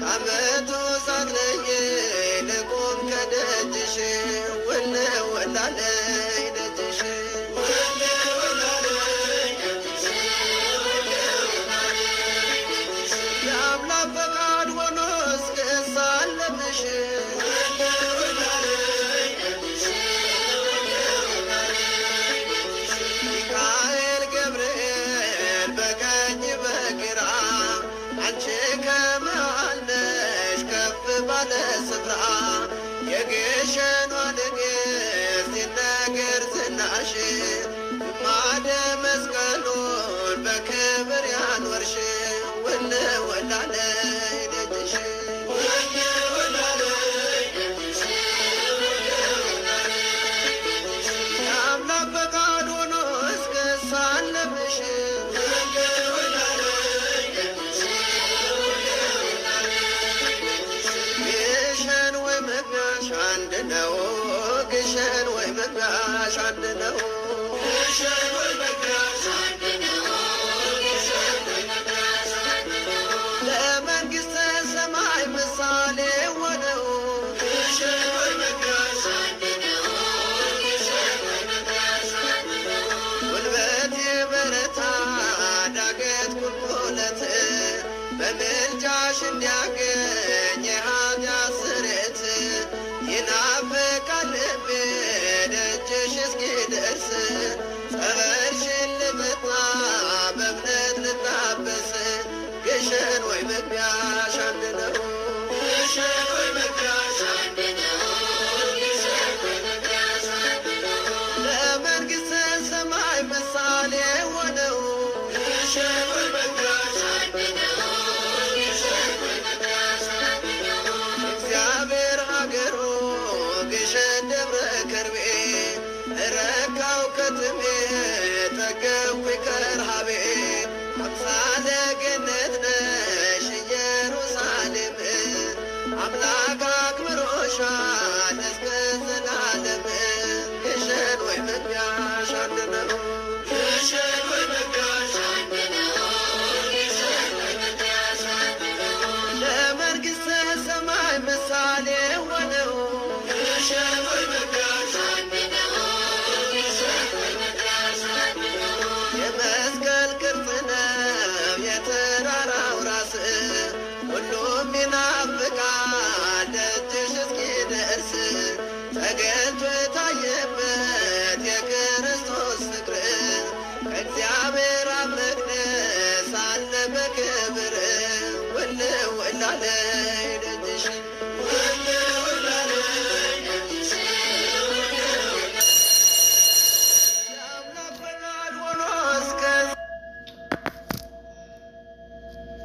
አመቱ ሳትለይ ልቁም ከደጅሽ ወለ ወላለይ ደጅሽ የአምላክ ፈቃድ ሆኖ እስክሳለምሽ ሚካኤል ገብርኤል በቀኝ በግራ አንቺ ከመሃል ነሽ ከፍ ባለ ስፍራ የግሸኗ ንግሥት ይነገር ዝናሽ ግማደ መስቀሉን በክብር ያኖርሽ ወለ ወላለይ ደጅሽ የአምላክ ፈቃድ ሆኖ እስክሳለምሽ ግሸን ወይ መግቢያሽ አንድ ነው ግሸን ወይ መግቢያሽ አንድ ነው ለመንግሥተ ሰማይ ምሳሌ ሆነው ጉልበት የበረታ ዳገት ቁልቁለት በምልጃሽ እንዲያገኝ የኃጢአት ስርየት ይናፍቃል ልቤ ደጅሽ እስኪደርስ ጸበልሽን ልጠጣ በእምነት ልታበስ ግሸን ወይ መግቢያሽ አንድ ነው ለመንግሥተ ሰማይ ምሳሌ ሆነው እግዚአብሔር ሀገሩ ግሸን ደብረ ከርቤ ረካው ከትሜ ጠገብኩኝ ከረሃቤ አምሳለ ገነት ነሽ ኢየሩሳሌም አምላክ አክብሮሻል እስከ ዘላለም ግሸን ወይ መግቢያሽ አንድ ነው ለመንግሥተ ሰማይ ምሳሌ ሆነው የመስቀል ቅርጽ ነው የተራራው ራስ ሁሉም ይናፍቃል ደጅሽ እስኪደርስ ተገልጦ